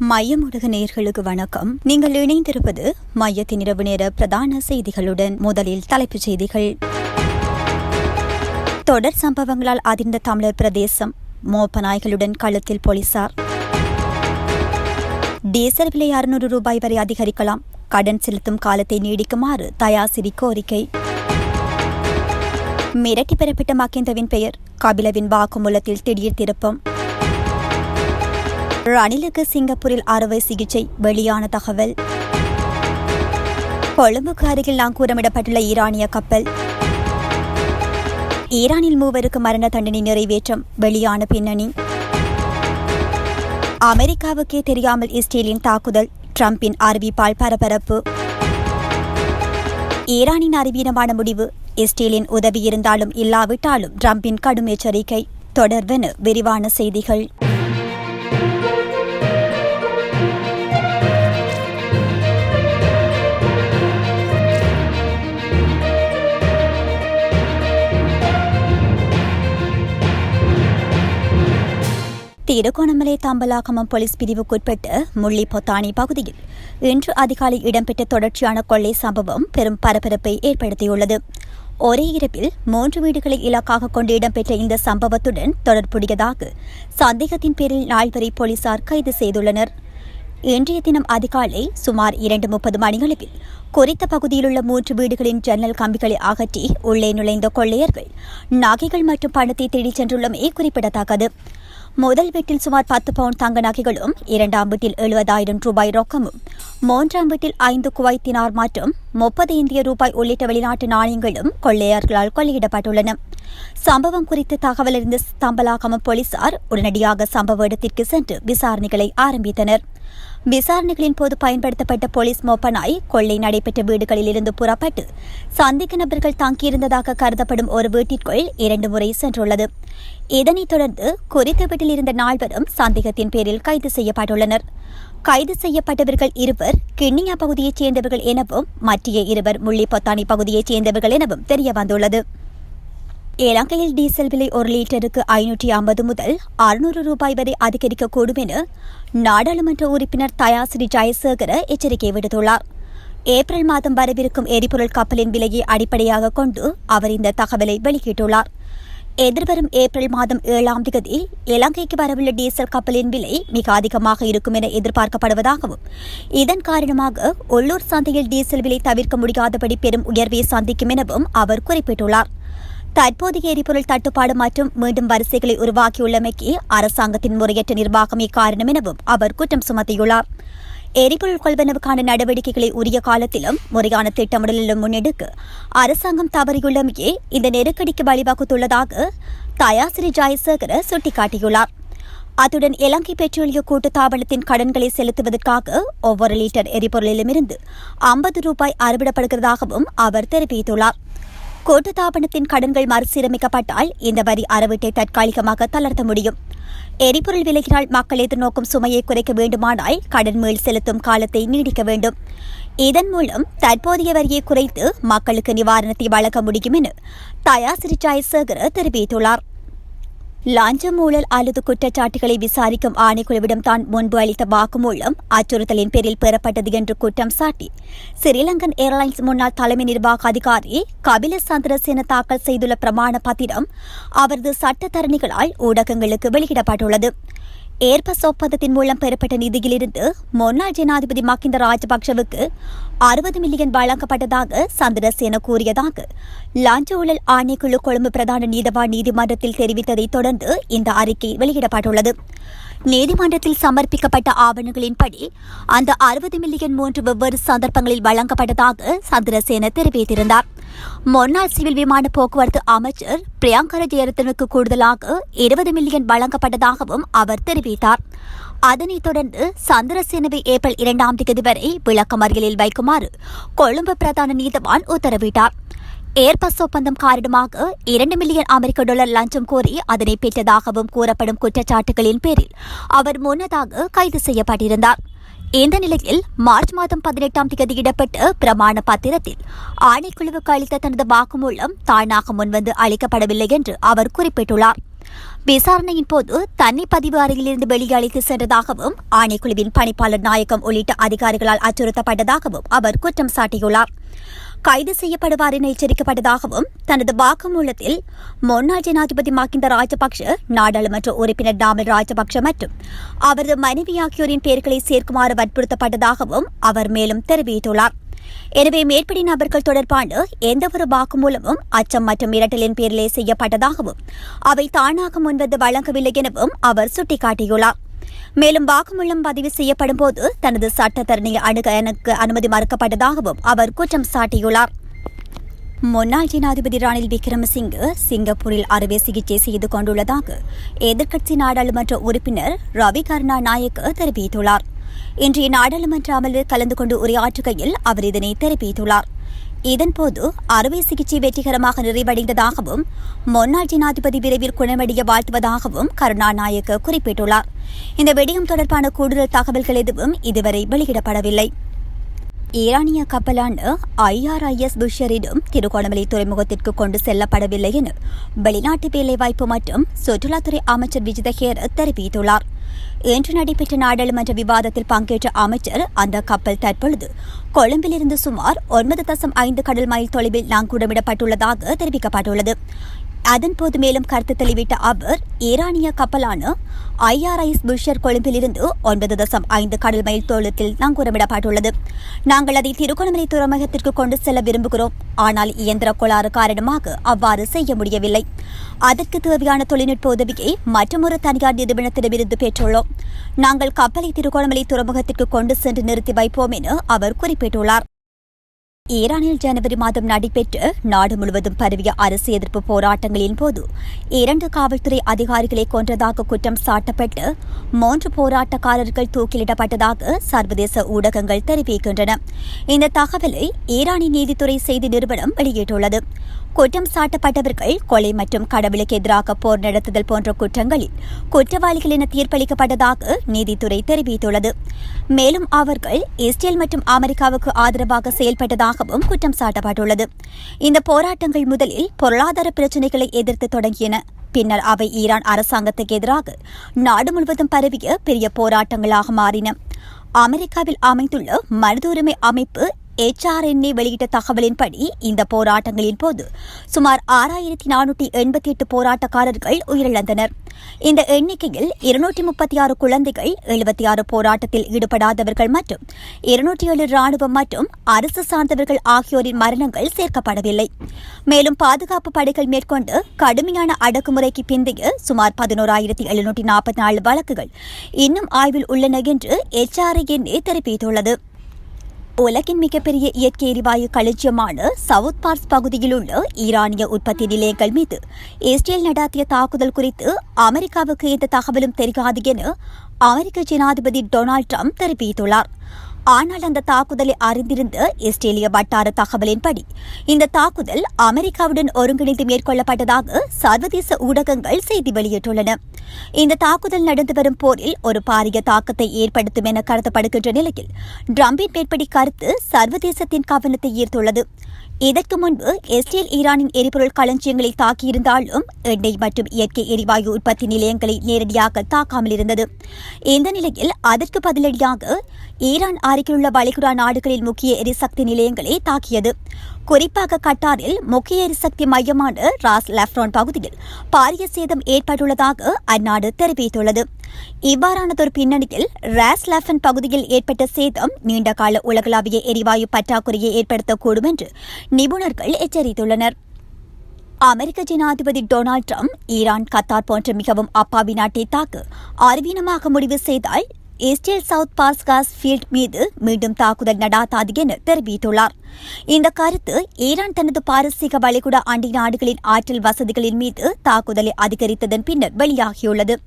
மையமுடுக நேயர்களுக்கு வணக்கம். நீங்கள் இணைந்திருப்பது மையத்தின் இரவு நேர பிரதான செய்திகளுடன். முதலில் தலைப்புச் செய்திகள். தொடர் சம்பவங்களால் அதிர்ந்த தமிழர் பிரதேசம், மோப்ப நாய்களுடன் களத்தில் போலீசார். டீசல் விலை 600 ரூபாய் வரை அதிகரிக்கலாம், கடன் செலுத்தும் காலத்தை நீடிக்குமாறு தயாசிரி கோரிக்கை. மிரட்டி பெறப்பட்ட மகேந்தவின் பெயர், கபிலவின் வாக்குமூலத்தில் திடீர் திருப்பம். ரணிலுக்கு சிங்கப்பூரில் அறுவை சிகிச்சை, வெளியான தகவல். கொழும்புக்கு அருகில் நாங்கூரமிடப்பட்டுள்ள ஈரானிய கப்பல். ஈரானில் 3 மரண தண்டனை நிறைவேற்றம், வெளியான பின்னணி. அமெரிக்காவுக்கே தெரியாமல் இஸ்ரேலின் தாக்குதல், டிரம்பின் அறிவிப்பால் பரபரப்பு. ஈரானின் அறிவீனமான முடிவு, இஸ்ரேலின் உதவி இருந்தாலும் இல்லாவிட்டாலும் டிரம்பின் கடும் எச்சரிக்கை. தொடர்வென விரிவான செய்திகள். திருகோணமலை தம்பலாகமம் போலீஸ் பிரிவுக்குட்பட்ட முள்ளிப்பொத்தானி பகுதியில் இன்று அதிகாலை இடம்பெற்ற தொடர்ச்சியான கொள்ளை சம்பவம் பெரும் பரபரப்பை ஏற்படுத்தியுள்ளது. ஒரே இரவில் 3 வீடுகளை இலக்காக கொண்டு இடம்பெற்ற இந்த சம்பவத்துடன் தொடர்புடையதாக சந்தேகத்தின் பேரில் 4 பேரை போலீசார் கைது செய்துள்ளனர். இன்றைய தினம் அதிகாலை சுமார் 2:30 மணியளவில் குறித்த பகுதியிலுள்ள 3 வீடுகளின் ஜன்னல் கம்பிகளை அகற்றி உள்ளே நுழைந்த கொள்ளையர்கள் நகைகள் மற்றும் பணத்தை தேடிச் சென்றுள்ளமை குறிப்பிடத்தக்கது. முதல் வீட்டில் சுமார் 10 பவுண்ட் தங்க நகைகளும், 2ஆம் வீட்டில் 70,000 ரூபாய் ரொக்கமும், 3ஆம் வீட்டில் 5 குவைத் தினார் மற்றும் 30 இந்திய ரூபாய் உள்ளிட்ட வெளிநாட்டு நாணயங்களும் கொள்ளையர்களால் கொள்ளையிடப்பட்டுள்ளன. சம்பவம் குறித்து தகவல் அறிந்த தம்பலாகமம் போலீசார் உடனடியாக சம்பவ இடத்திற்கு சென்று விசாரணைகளை ஆரம்பித்தனர். விசாரணைகளின் போது பயன்படுத்தப்பட்ட போலீஸ் மோப்பனாய் கொள்ளை நடைபெற்ற வீடுகளில் இருந்து புறப்பட்டு சந்தேக நபர்கள் தங்கியிருந்ததாக கருதப்படும் ஒரு வீட்டிற்குள் 2 முறை சென்றுள்ளது. இதனைத் தொடர்ந்து குறித்த வீட்டில் இருந்த 4 பேரும் சந்தேகத்தின் பேரில் கைது செய்யப்பட்டுள்ளனர். கைது செய்யப்பட்டவர்கள் 2 கிண்ணியா பகுதியைச் சேர்ந்தவர்கள் எனவும் மற்ற 2 முள்ளிப்பொத்தானி பகுதியைச் சேர்ந்தவர்கள் எனவும் தெரியவந்துள்ளது. இலங்கையில் டீசல் விலை 1 லிட்டருக்கு 550 முதல் 600 ரூபாய் வரை அதிகரிக்கக்கூடும் என நாடாளுமன்ற உறுப்பினர் தயாசிரி ஜெயசேகர எச்சரிக்கை விடுத்துள்ளார். ஏப்ரல் மாதம் வரவிருக்கும் எரிபொருள் கப்பலின் விலையை அடிப்படையாக கொண்டு அவர் இந்த தகவலை வெளியிட்டுள்ளார். எதிர்வரும் ஏப்ரல் மாதம் 7ஆம் தேதி இலங்கைக்கு வரவுள்ள டீசல் கப்பலின் விலை மிக அதிகமாக இருக்கும் என எதிர்பார்க்கப்படுவதாகவும், இதன் காரணமாக உள்ளூர் சந்தையில் டீசல் விலை தவிர்க்க முடியாதபடி பெரும் உயர்வை சந்திக்கும் எனவும் அவர் குறிப்பிட்டுள்ளார். தற்போதைய எரிபொருள் தட்டுப்பாடு மற்றும் மீண்டும் வரிசைகளை உருவாக்கியுள்ளமைக்கு அரசாங்கத்தின் முறையற்ற நிர்வாகமே காரணம் எனவும் அவர் குற்றம் சுமத்தியுள்ளார். எரிபொருள் கொள்வனவுக்கான நடவடிக்கைகளை உரிய காலத்திலும் முறையான திட்டமிடலிலும் முன்னெடுக்க அரசாங்கம் தவறியுள்ளமையே இந்த நெருக்கடிக்கு வழிவகுத்துள்ளதாக தயாசிரி ஜெயசேகர சுட்டிக்காட்டியுள்ளார். அத்துடன் இலங்கை பெட்ரோலிய கூட்டுத்தாபனத்தின் கடன்களை செலுத்துவதற்காக ஒவ்வொரு லிட்டர் எரிபொருளிலுமிருந்து 50 ரூபாய் அறவிடப்படுகிறதாகவும் அவர் தெரிவித்துள்ளார். கூட்டுத்தாபனத்தின் கடன்கள் மறுசீரமைக்கப்பட்டால் இந்த வரி அறவீட்டை தற்காலிகமாக தளர்த்த முடியும். எரிபொருள் விலையினால் மக்கள் எதிர்நோக்கும் சுமையை குறைக்க வேண்டுமானால் கடன் மீள் செலுத்தும் காலத்தை நீடிக்க வேண்டும். இதன் மூலம் தற்போதைய வரியை குறைத்து மக்களுக்கு நிவாரணத்தை வழங்க முடியும் என தயாசிரி ஜெயசேகர தெரிவித்துள்ளார். லஞ்சம், ஊழல் அல்லது குற்றச்சாட்டுகளை விசாரிக்கும் ஆணைக்குழுவிடம் தான் முன்பு அளித்த வாக்குமூலம் அச்சுறுத்தலின் பேரில் பெறப்பட்டது என்று குற்றம் சாட்டி ஸ்ரீலங்கன் ஏர்லைன்ஸ் முன்னாள் தலைமை நிர்வாக அதிகாரி கபில சந்திரசேன தாக்கல் செய்துள்ள பிரமாண பத்திரம் அவரது சட்டத்தரணிகளால் ஊடகங்களுக்கு வெளியிடப்பட்டுள்ளது. ஏர்பஸ் ஒப்பந்தத்தின் மூலம் பெறப்பட்ட நிதியிலிருந்து முன்னாள் ஜனாதிபதி மஹிந்த ராஜபக்சவுக்கு 60 மில்லியன் வழங்கப்பட்டதாக சந்திரசேன கூறியதாக லஞ்ச ஊழல் ஆணைக்குழு கொழும்பு பிரதான நீதவான் நீதிமன்றத்தில் தெரிவித்ததைத் தொடர்ந்து இந்த அறிக்கை வெளியிடப்பட்டுள்ளது. நீதிமன்றத்தில் சமர்ப்பிக்கப்பட்ட ஆவணங்களின்படி அந்த 60 மில்லியன் 3 வெவ்வேறு சந்தர்ப்பங்களில் வழங்கப்பட்டதாக சந்திரசேன தெரிவித்திருந்தார். முன்னாள் சிவில் விமான போக்குவரத்து அமைச்சர் பிரியங்கர ஜெயரத்னவுக்கு கூடுதலாக 20 மில்லியன் வழங்கப்பட்டதாகவும் அவர் தெரிவித்தார். அதனைத் தொடர்ந்து சந்திரசேனவை ஏப்ரல் 2ஆம் தேதி வரை விளக்கமறியலில் வைக்குமாறு கொழும்பு பிரதான நீதவான் உத்தரவிட்டார். ஏர்பஸ் ஒப்பந்தம் காரணமாக 2 மில்லியன் அமெரிக்க டாலர் லஞ்சம் கோரி அதனை பெற்றதாகவும் கூறப்படும் குற்றச்சாட்டுகளின் பேரில் அவர் முன்னதாக கைது செய்யப்பட்டிருந்தார். இந்த நிலையில் மார்ச் மாதம் 18ஆம் தேதி இடப்பட்ட பிரமாண பத்திரத்தில் ஆணைக்குழுவுக்கு அளித்த தனது வாக்குமூலம் தானாக முன்வந்து அளிக்கப்படவில்லை என்று அவர் குறிப்பிட்டுள்ளார். விசாரணையின் போது தன்னை பதிவு அறையிலிருந்து வெளியே அழைத்து சென்றதாகவும் ஆணைக்குழுவின் பணிப்பாளர் நாயகம் உள்ளிட்ட அதிகாரிகளால் அச்சுறுத்தப்பட்டதாகவும் அவர் குற்றம் சாட்டியுள்ளார். கைது செய்யப்படுவார் என எச்சரிக்கப்பட்டதாகவும் தனது வாக்குமூலத்தில் முன்னாள் ஜனாதிபதி மஹிந்த ராஜபக்ஷ, நாடாளுமன்ற உறுப்பினர் நாமல் ராஜபக்ஷ மற்றும் அவரது மனைவி ஆகியோரின் பெயர்களை சேர்க்குமாறு வற்புறுத்தப்பட்டதாகவும் அவர் மேலும் தெரிவித்துள்ளார். எனவே மேற்படி நபர்கள் தொடர்பான எந்தவொரு வாக்குமூலமும் அச்சம் மற்றும் மிரட்டலின் பேரிலே செய்யப்பட்டதாகவும் அவை தானாக முன்வந்து வழங்கவில்லை எனவும் அவர் சுட்டிக்காட்டியுள்ளார். மேலும் வாக்குமூலம் பதிவு செய்யப்படும் போது தனது சட்டத்தரணியை அணுக எனக்கு அனுமதி மறுக்கப்பட்டதாகவும் அவர் குற்றம் சாட்டியுள்ளார். முன்னாள் ஜனாதிபதி ரணில் விக்ரமசிங்கே சிங்கப்பூரில் அறுவை சிகிச்சை செய்து கொண்டுள்ளதாக எதிர்க்கட்சி நாடாளுமன்ற உறுப்பினர் ரவி கருணாநாயக்க தெரிவித்துள்ளார். இன்றைய நாடாளுமன்ற அமர்வில் கலந்து கொண்டு உரையாற்றுகையில் அவர் இதனை தெரிவித்துள்ளார். இதன்போது அறுவை சிகிச்சை வெற்றிகரமாக நிறைவடைந்ததாகவும் முன்னாள் ஜனாதிபதி விரைவில் குணமடைய வாழ்த்துவதாகவும் கருணாநாயக்க குறிப்பிட்டுள்ளார். இந்த விடயம் தொடர்பான கூடுதல் தகவல்கள் எதுவும் இதுவரை வெளியிடப்படவில்லை. ஈரானிய கப்பலான IRIS புஷரிடம் திருகோணமலை துறைமுகத்திற்கு கொண்டு செல்லப்படவில்லை என வெளிநாட்டு வேலைவாய்ப்பு மற்றும் சுற்றுலாத்துறை அமைச்சர் விஜித ஹேரத் தெரிவித்துள்ளார். இன்று நடைபெற்ற நாடாளுமன்ற விவாதத்தில் பங்கேற்ற அமைச்சர் அந்த கப்பல் தற்பொழுது கொழும்பிலிருந்து சுமார் 9.5 கடல் மைல் தொலைவில் நங்கூடமிடப்பட்டுள்ளதாக தெரிவிக்கப்பட்டுள்ளது. அதன்போது மேலும் கருத்து தெளிவிட்ட அவர் ஈரானிய கப்பலான IRIS புஷர் கொழும்பிலிருந்து 9.5 கடல் மைல் தூரத்தில் நங்கூரமிடப்பட்டுள்ளது. நாங்கள் அதை திருகோணமலை துறைமுகத்திற்கு கொண்டு செல்ல விரும்புகிறோம். ஆனால் இயந்திர கோளாறு காரணமாக அவ்வாறு செய்ய முடியவில்லை. அதற்கு தேவையான தொழில்நுட்ப உதவியை மற்றொரு தனியார் நிறுவனத்திடமிருந்து பெற்றுள்ளோம். நாங்கள் கப்பலை திருகோணமலை துறைமுகத்திற்கு கொண்டு சென்று நிறுத்தி வைப்போம் என அவர் குறிப்பிட்டுள்ளார். ஈரானில் ஜனவரி மாதம் நடைபெற்ற நாடு முழுவதும் பரவிய அரசு எதிர்ப்பு போராட்டங்களின் போது 2 காவல்துறை அதிகாரிகளை கொன்றதாக குற்றம் சாட்டப்பட்டு 3 போராட்டக்காரர்கள் தூக்கிலிடப்பட்டதாக சர்வதேச ஊடகங்கள் தெரிவிக்கின்றன. இந்த தகவலை ஈரானின் நீதித்துறை செய்தி நிறுவனம் வெளியிட்டுள்ளது. குற்றம் சாட்டப்பட்டவர்கள் கொலை மற்றும் கடவுளுக்கு எதிராக போர் நடத்துதல் போன்ற குற்றங்களில் குற்றவாளிகள் என தீர்ப்பளிக்கப்பட்டதாக நீதித்துறை தெரிவித்துள்ளது. மேலும் அவர்கள் இஸ்ரேல் மற்றும் அமெரிக்காவுக்கு ஆதரவாக செயல்பட்டதாகவும் குற்றம் சாட்டப்பட்டுள்ளது. இந்த போராட்டங்கள் முதலில் பொருளாதார பிரச்சினைகளை எதிர்த்து தொடங்கியன. பின்னர் அவை ஈரான் அரசாங்கத்துக்கு எதிராக நாடு முழுவதும் பரவிய பெரிய போராட்டங்களாக மாறின. அமெரிக்காவில் அமைந்துள்ள மனித உரிமை அமைப்பு HRNA வெளியிட்ட தகவலின்படி இந்த போராட்டங்களின் போது சுமார் 6488 போராட்டக்காரர்கள் உயிரிழந்தனர். இந்த எண்ணிக்கையில் 236 குழந்தைகள், 76 போராட்டத்தில் ஈடுபடாதவர்கள் மற்றும் 207 ராணுவம் மற்றும் அரசு சார்ந்தவர்கள் ஆகியோரின் மரணங்கள் சேர்க்கப்படவில்லை. மேலும் பாதுகாப்பு படைகள் மேற்கொண்டு கடுமையான அடக்குமுறைக்கு பிந்தைய சுமார் 11,744 வழக்குகள் இன்னும் ஆய்வில் உள்ளன என்று HRNA தெரிவித்துள்ளது. உலகின் மிகப்பெரிய இயற்கை எரிவாயு களஞ்சியமான சவுத் பார்ஸ் பகுதியில் உள்ள ஈரானிய உற்பத்தி நிலையங்கள் மீது இஸ்ரேல் நடாத்திய தாக்குதல் குறித்து அமெரிக்காவுக்கு எந்த தகவலும் தெரியாது என அமெரிக்க ஜனாதிபதி டொனால்ட் ட்ரம்ப் தெரிவித்துள்ளார். ஆனால் அந்த தாக்குதலை அறிந்திருந்த இஸ்ரேலிய வட்டார தகவலின்படி இந்த தாக்குதல் அமெரிக்காவுடன் ஒருங்கிணைந்து மேற்கொள்ளப்பட்டதாக சர்வதேச ஊடகங்கள் செய்தி வெளியிட்டுள்ளன. இந்த தாக்குதல் நடந்து வரும் போரில் ஒரு பாரிய தாக்கத்தை ஏற்படுத்தும் என கருதப்படுகின்ற நிலையில் ட்ரம்பின் மேற்படி கருத்து சர்வதேசத்தின் கவனத்தை ஈர்த்துள்ளது. இதற்கு முன்பு இஸ்ரேல் ஈரானின் எரிபொருள் களஞ்சியங்களை தாக்கியிருந்தாலும் எண்ணெய் மற்றும் இயற்கை எரிவாயு உற்பத்தி நிலையங்களை நேரடியாக தாக்காமல் இருந்தது. இந்த நிலையில் அதற்கு பதிலடியாக ஈரான் அருகிலுள்ள வளைகுடா நாடுகளில் முக்கிய எரிசக்தி நிலையங்களை தாக்கியது. குறிப்பாக கட்டாரில் முக்கிய எரிசக்தி மையமான ராஸ் லெஃப்ரான் பகுதியில் பாரிய சேதம் ஏற்பட்டுள்ளதாக அந்நாடு தெரிவித்துள்ளது. இவ்வாறானதொரு பின்னணியில் ராஸ் லெஃபன் பகுதியில் ஏற்பட்ட சேதம் நீண்டகால உலகளாவிய எரிவாயு பற்றாக்குறையை ஏற்படுத்தக்கூடும் என்று நிபுணர்கள் எச்சரித்துள்ளனர். அமெரிக்க ஜனாதிபதி டொனால்ட் ட்ரம்ப் ஈரான், கத்தார் போன்ற மிகவும் அப்பாவி நாட்டை தாக்க அறிவீனமாக முடிவு செய்தால் Israel south Pars gas field மீது மீண்டும் தாக்குதல் நடாத்தாது என தெரிவித்துள்ளார். இந்த கருத்து ஈரான் தனது பாரசீக வளைகுடா அண்டை நாடுகளின் ஆற்றல் வசதிகளின் மீது தாக்குதலை அதிகரித்ததன் பின்னர் வெளியாகியுள்ளது.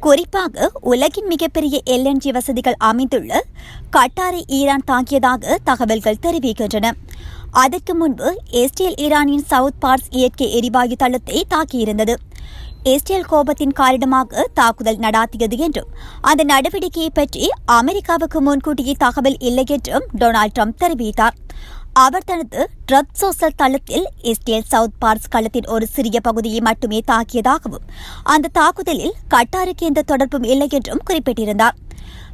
குறிப்பாக உலகின் மிகப்பெரிய LNG வசதிகள் அமைந்துள்ள கட்டாரை ஈரான் தாக்கியதாக தகவல்கள் தெரிவிக்கின்றன. அதற்கு முன்பு இஸ்ரேல் ஈரானின் சவுத் பார்ஸ் இயற்கை எரிவாயு தளத்தை தாக்கியிருந்தது. இஸ்ரேல் கோபத்தின் காரணமாக தாக்குதல் நடாத்தியது என்றும் அந்த நடவடிக்கையை பற்றி அமெரிக்காவுக்கு முன்கூட்டியே தகவல் இல்லை என்றும் டொனால்ட் ட்ரம்ப் தெரிவித்தார். அவர் தனது ட்ரத் சோசல் தளத்தில் இஸ்ரேல் சவுத் பார்ஸ் களத்தின் ஒரு சிறிய பகுதியை மட்டுமே தாக்கியதாகவும் அந்த தாக்குதலில் கட்டாருக்கு எந்த தொடர்பும் இல்லை என்றும் குறிப்பிட்டிருந்தார்.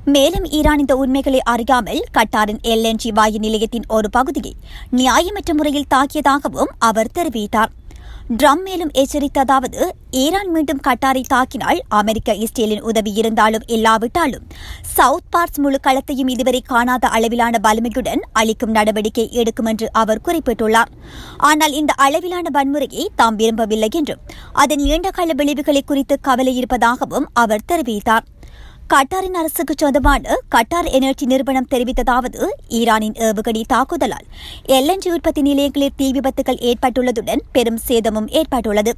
மேலும் ஈரான் இந்த உண்மைகளை அறியாமல் கட்டாரின் LNG வாயு நிலையத்தின் ஒரு பகுதியை நியாயமற்ற முறையில் தாக்கியதாகவும் அவர் தெரிவித்தார். ட்ரம் மேலும் எச்சரித்ததாவது, ஈரான் மீண்டும் கட்டாரை தாக்கினால் அமெரிக்க இஸ்ரேலின் உதவி இருந்தாலும் இல்லாவிட்டாலும் சவுத் பார்ஸ் முழு களத்தையும் இதுவரை காணாத அளவிலான வலிமையுடன் அளிக்கும் நடவடிக்கை எடுக்கும் என்று அவர் குறிப்பிட்டுள்ளார். ஆனால் இந்த அளவிலான வன்முறையை தாம் விரும்பவில்லை என்றும் அதன் நீண்டகால விளைவுகளை குறித்து கவலை இருப்பதாகவும் அவர் தெரிவித்தார். கட்டாரின் அரசுக்கு சொந்தமான கட்டார் எனர்ஜி நிறுவனம் தெரிவித்ததாவது, ஈரானின் ஏவுகணை தாக்குதலால் LNG உற்பத்தி நிலையங்களில் தீ விபத்துகள் ஏற்பட்டுள்ளதுடன் பெரும் சேதமும் ஏற்பட்டுள்ளது.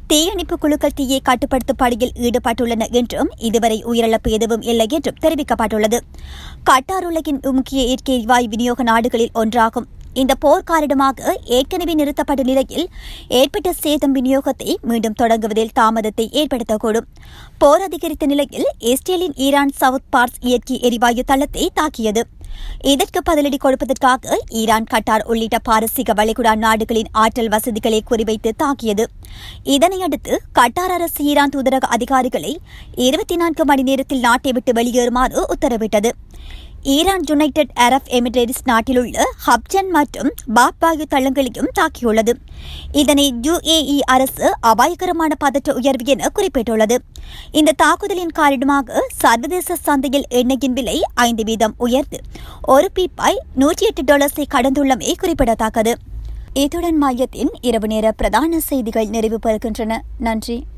தீயணைப்பு குழுக்கள் தீயை கட்டுப்படுத்தும் பணியில் ஈடுபட்டுள்ளன என்றும் இதுவரை உயிரிழப்பு எதுவும் இல்லை என்றும் தெரிவிக்கப்பட்டுள்ளது. கட்டார் உலகின் முக்கிய இயற்கை எரிவாயு விநியோக நாடுகளில் ஒன்றாகும். இந்த போர் காரணமாக ஏற்கனவே நிறுத்தப்பட்ட நிலையில் ஏற்பட்ட சேதம் விநியோகத்தை மீண்டும் தொடங்குவதில் தாமதத்தை ஏற்படுத்தக்கூடும். போர் அதிகரித்த நிலையில் இஸ்ரேலின் ஈரான் சவுத் பார்ஸ் இயற்கை எரிவாயு தளத்தை தாக்கியது. இதற்கு பதிலடி கொடுப்பதற்காக ஈரான் கட்டார் உள்ளிட்ட பாரசீக வளைகுடா நாடுகளின் ஆற்றல் வசதிகளை குறிவைத்து தாக்கியது. இதனையடுத்து கட்டார் அரசு ஈரான் தூதரக அதிகாரிகளை 24 மணி நேரத்தில் நாட்டை விட்டு வெளியேறுமாறு உத்தரவிட்டது. ஈரான் யுனைடெட் அரப் எமிரேட்ஸ் நாட்டிலுள்ள ஹப்ஜன் மற்றும் பாப் வாயு தளங்களையும் தாக்கியுள்ளது. இதனை UAE அரசு அபாயகரமான பதற்ற உயர்வு என குறிப்பிட்டுள்ளது. இந்த தாக்குதலின் காரணமாக சர்வதேச சந்தையில் எண்ணெயின் விலை 5% உயர்ந்து ஒரு பீப்பாய் $108 கடந்துள்ளமை குறிப்பிடத்தக்கது. இத்துடன் மையத்தின் இரவு நேர பிரதான செய்திகள் நிறைவு பெறுகின்றன. நன்றி.